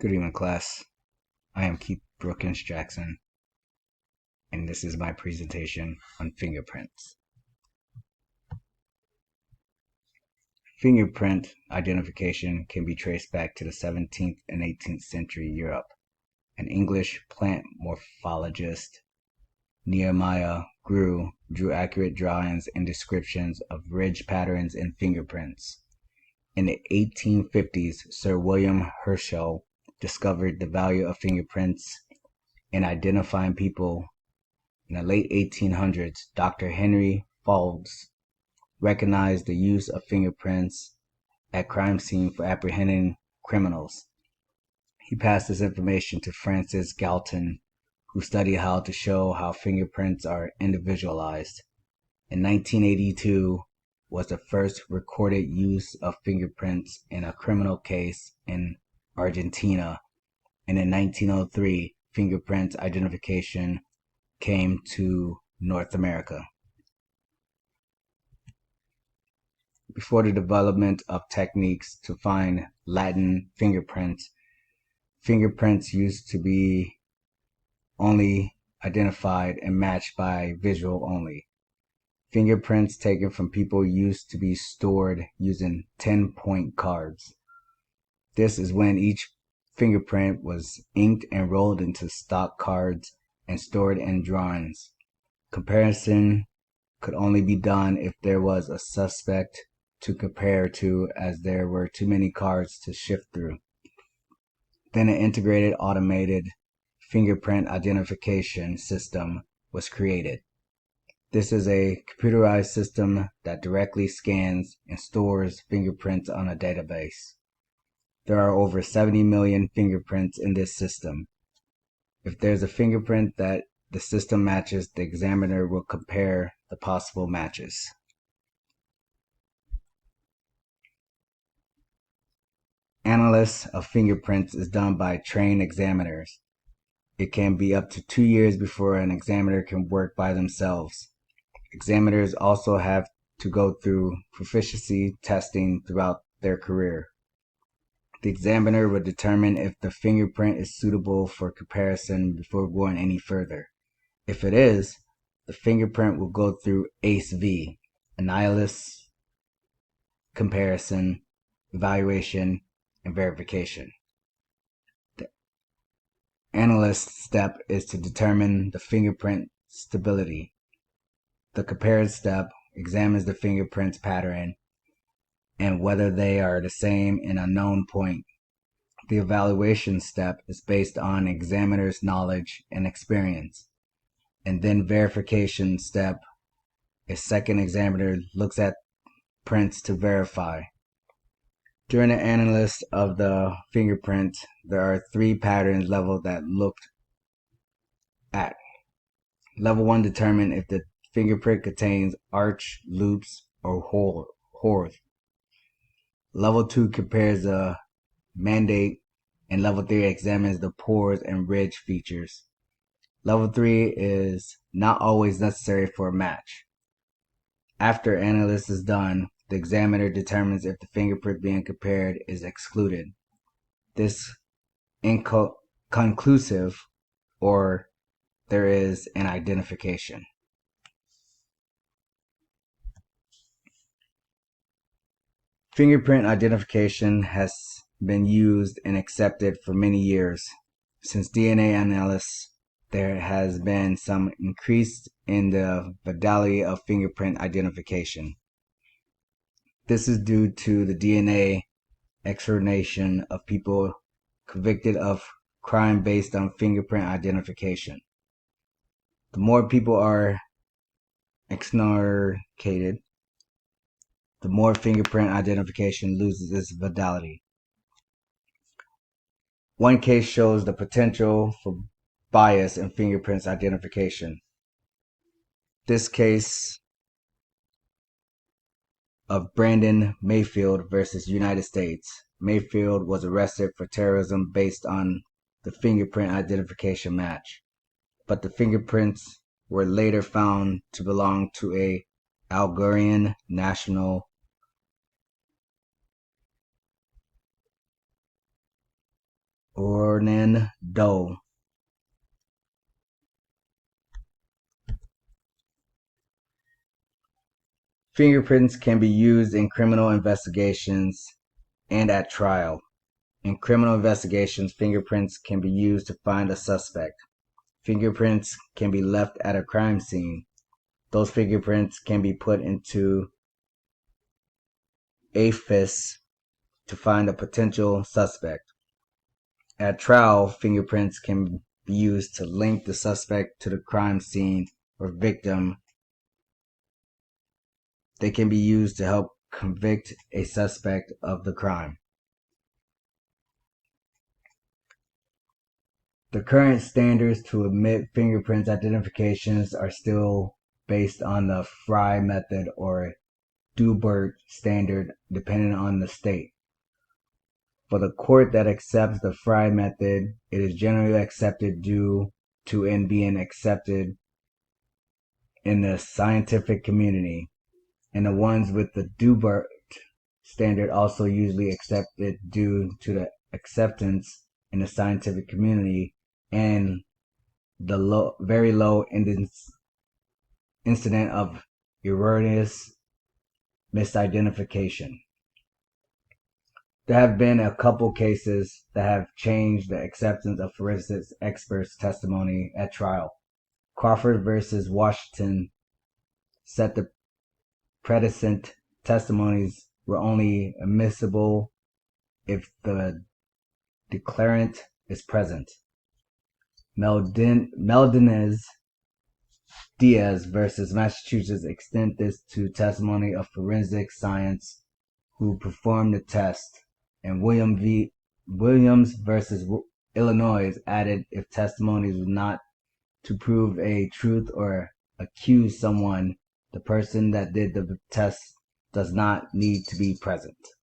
Good evening, class. I am Keith Brookins Jackson, and this is my presentation on fingerprints. Fingerprint identification can be traced back to the 17th and 18th century Europe. An English plant morphologist, Nehemiah Grew, drew accurate drawings and descriptions of ridge patterns in fingerprints. In the 1850s, Sir William Herschel discovered the value of fingerprints in identifying people. In the late 1800s, Dr. Henry Faulds recognized the use of fingerprints at crime scenes for apprehending criminals. He passed this information to Francis Galton, who studied how to show how fingerprints are individualized. In 1982 was the first recorded use of fingerprints in a criminal case in Argentina, and in 1903, fingerprint identification came to North America. Before the development of techniques to find latent fingerprints, fingerprints used to be only identified and matched by visual only. Fingerprints taken from people used to be stored using 10-point cards. This is when each fingerprint was inked and rolled into stock cards and stored in drawings. Comparison could only be done if there was a suspect to compare to, as there were too many cards to shift through. Then an integrated automated fingerprint identification system was created. This is a computerized system that directly scans and stores fingerprints on a database. There are over 70 million fingerprints in this system. If there's a fingerprint that the system matches, the examiner will compare the possible matches. Analysis of fingerprints is done by trained examiners. It can be up to 2 years before an examiner can work by themselves. Examiners also have to go through proficiency testing throughout their career. The examiner will determine if the fingerprint is suitable for comparison before going any further. If it is, the fingerprint will go through ACE-V, analysis, comparison, evaluation, and verification. The analyst step is to determine the fingerprint stability. The compare step examines the fingerprint's pattern and whether they are the same in a known point. The evaluation step is based on examiner's knowledge and experience. And then verification step, a second examiner looks at prints to verify. During the analysis of the fingerprint, there are 3 pattern levels that looked at. Level 1 determines if the fingerprint contains arch, loops, or holes. Level 2 compares the mandate, and level 3 examines the pores and ridge features. Level 3 is not always necessary for a match. After analysis is done, the examiner determines if the fingerprint being compared is excluded. This inconclusive, or there is an identification. Fingerprint identification has been used and accepted for many years. Since DNA analysis, there has been some increase in the fidelity of fingerprint identification. This is due to the DNA extradition of people convicted of crime based on fingerprint identification. The more people are exonerated, the more fingerprint identification loses its fidelity. One case shows the potential for bias in fingerprints identification. This case of Brandon Mayfield versus United States. Mayfield was arrested for terrorism based on the fingerprint identification match, but the fingerprints were later found to belong to a Algerian national Doe. Fingerprints can be used in criminal investigations and at trial. In criminal investigations, fingerprints can be used to find a suspect. Fingerprints can be left at a crime scene. Those fingerprints can be put into AFIS to find a potential suspect. At trial, fingerprints can be used to link the suspect to the crime scene or victim. They can be used to help convict a suspect of the crime. The current standards to admit fingerprints identifications are still based on the Fry method or Dubert standard, depending on the state. For the court that accepts the Fry method, it is generally accepted due to it being accepted in the scientific community, and the ones with the Dubert standard also usually accepted due to the acceptance in the scientific community and the very low incident of erroneous misidentification. There have been a couple cases that have changed the acceptance of forensics experts' testimony at trial. Crawford versus Washington set the precedent. Testimonies were only admissible if the declarant is present. Melendez-Diaz versus Massachusetts extend this to testimony of forensic science who performed the test, and Williams versus Illinois added if testimonies was not to prove a truth or accuse someone, the person that did the test does not need to be present.